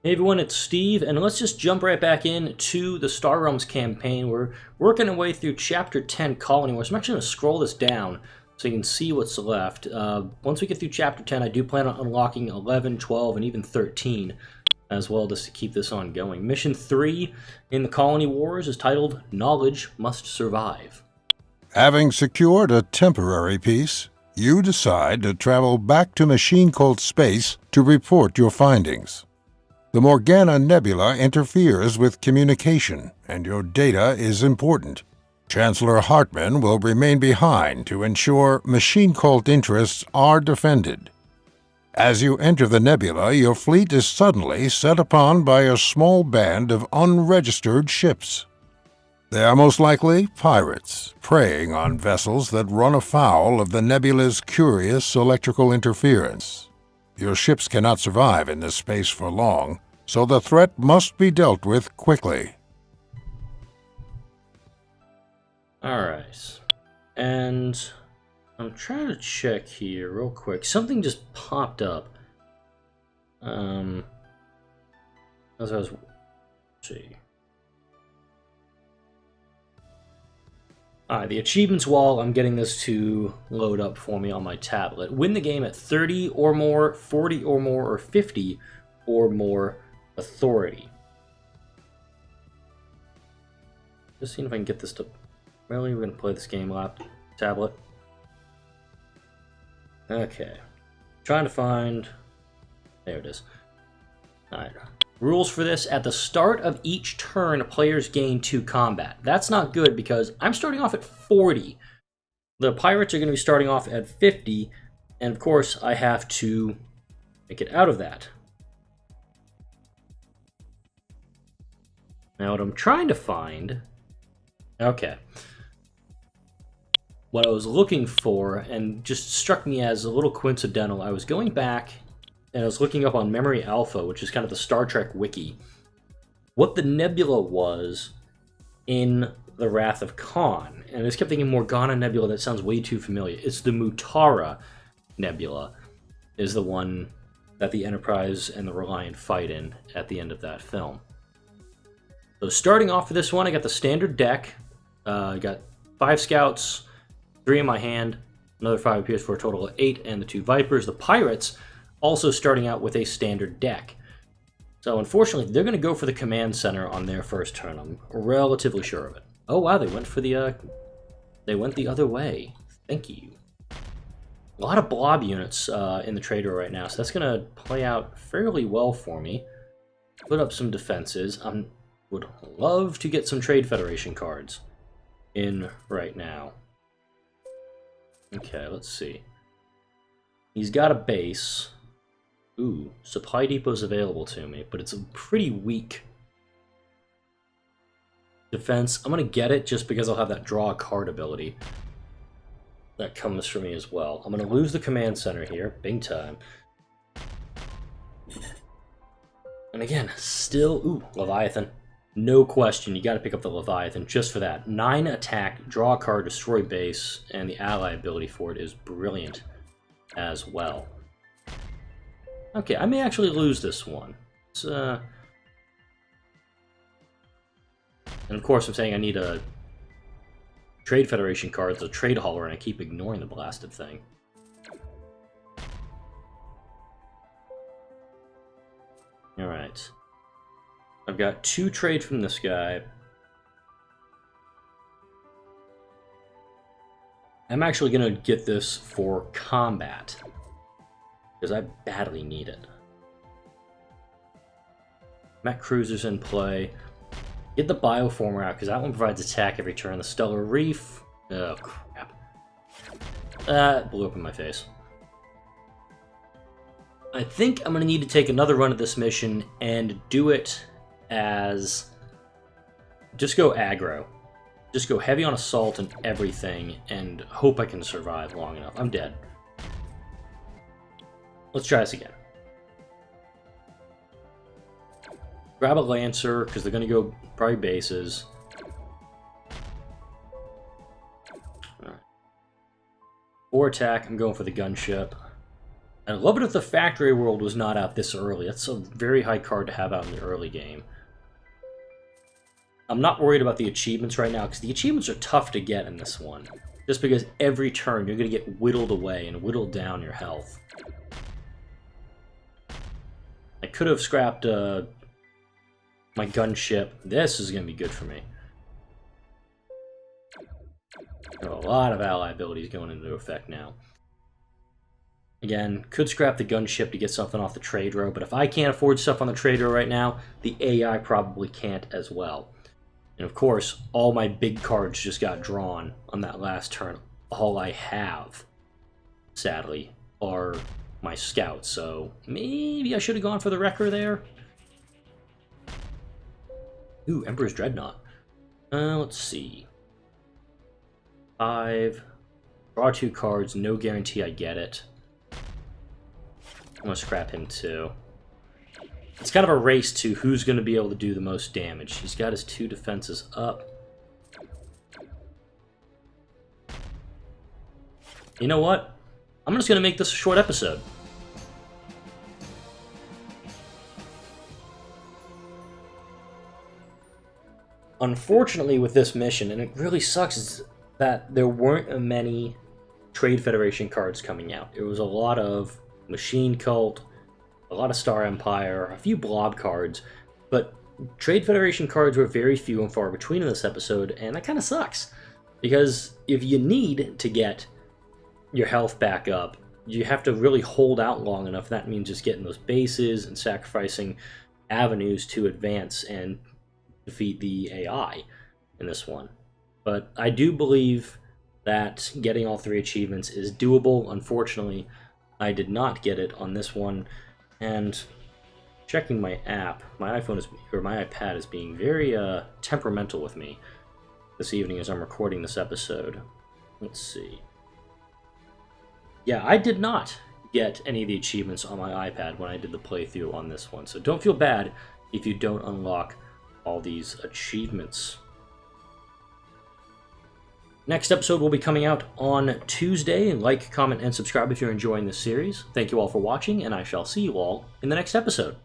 Hey everyone, it's Steve, and let's just jump right back in to the Star Realms campaign. We're working our way through Chapter 10, Colony Wars. I'm actually going to scroll this down so you can see what's left. Once we get through Chapter 10, I do plan on unlocking 11, 12, and even 13 as well, just to keep this on going. Mission 3 in the Colony Wars is titled Knowledge Must Survive. Having secured a temporary peace, you decide to travel back to Machine Cult Space to report your findings. The Morgana Nebula interferes with communication, and your data is important. Chancellor Hartman will remain behind to ensure Machine Cult interests are defended. As you enter the nebula, your fleet is suddenly set upon by a small band of unregistered ships. They are most likely pirates, preying on vessels that run afoul of the nebula's curious electrical interference. Your ships cannot survive in this space for long, so the threat must be dealt with quickly. Alright. And I'm trying to check here real quick. Something just popped up. As I was... Let's see. Alright, the achievements wall, I'm getting this to load up for me on my tablet. Win the game at 30 or more, 40 or more, or 50 or more authority. Just seeing if I can get this to... Really? We're going to play this game tablet. Okay. Trying to find... There it is. Alright. Rules for this: at the start of each turn, players gain 2 combat. That's not good because I'm starting off at 40. The pirates are going to be starting off at 50, and of course I have to make it out of that. Now what I'm trying to find... Okay. What I was looking for, and just struck me as a little coincidental, I was going back and I was looking up on Memory Alpha, which is kind of the Star Trek wiki, what the nebula was in the Wrath of Khan. And I just kept thinking Morgana Nebula, that sounds way too familiar. It's the Mutara Nebula, is the one that the Enterprise and the Reliant fight in at the end of that film. So starting off with this one, I got the standard deck. I got 5 scouts, 3 in my hand, another 5 appears for a total of 8, and the 2 Vipers. The pirates also starting out with a standard deck. So unfortunately, they're going to go for the command center on their first turn. I'm relatively sure of it. Oh wow, they went for the they went the other way. Thank you. A lot of blob units in the trader right now, so that's going to play out fairly well for me. Put up some defenses. I would love to get some Trade Federation cards in right now. Okay, let's see. He's got a base. Ooh, supply depot's available to me, but it's a pretty weak defense. I'm going to get it just because I'll have that draw a card ability that comes for me as well. I'm going to lose the command center here, big time. And again, still, ooh, Leviathan. No question, you got to pick up the Leviathan just for that. 9 attack, draw a card, destroy base, and the ally ability for it is brilliant as well. Okay, I may actually lose this one. It's, and of course I'm saying I need a Trade Federation card, it's a trade hauler, and I keep ignoring the blasted thing. Alright. I've got 2 trade from this guy. I'm actually going to get this for combat, because I badly need it. Mech Cruiser's in play. Get the Bioformer out, because that one provides attack every turn. The Stellar Reef... Oh, crap. That blew up in my face. I think I'm going to need to take another run at this mission and do it as... Just go aggro. Just go heavy on assault and everything, and hope I can survive long enough. I'm dead. Let's try this again. Grab a Lancer, because they're going to go probably bases. Alright. For attack, I'm going for the gunship. I'd love it if the factory world was not out this early. That's a very high card to have out in the early game. I'm not worried about the achievements right now, because the achievements are tough to get in this one. Just because every turn you're going to get whittled away and whittled down your health. I could have scrapped my gunship. This is going to be good for me. I have a lot of ally abilities going into effect now. Again, could scrap the gunship to get something off the trade row, but if I can't afford stuff on the trade row right now, the AI probably can't as well. And of course, all my big cards just got drawn on that last turn. All I have, sadly, are my scouts, so maybe I should have gone for the Wrecker there. Ooh, Emperor's Dreadnought. Let's see. 5. Draw 2 cards, no guarantee I get it. I'm going to scrap him too. It's kind of a race to who's going to be able to do the most damage. He's got his 2 defenses up. You know what? I'm just going to make this a short episode. Unfortunately with this mission, and it really sucks, is that there weren't many Trade Federation cards coming out. It was a lot of Machine Cult, a lot of Star Empire, a few blob cards, but Trade Federation cards were very few and far between in this episode, and that kind of sucks. Because if you need to get your health back up, you have to really hold out long enough. That means just getting those bases and sacrificing avenues to advance and defeat the AI in this one. But I do believe that getting all 3 achievements is doable. Unfortunately, I did not get it on this one, and checking my app, my iPad is being very temperamental with me this evening as I'm recording this episode. Let's see. Yeah, I did not get any of the achievements on my iPad when I did the playthrough on this one, so don't feel bad if you don't unlock all these achievements. Next episode will be coming out on Tuesday. Like, comment, and subscribe if you're enjoying this series. Thank you all for watching, and I shall see you all in the next episode.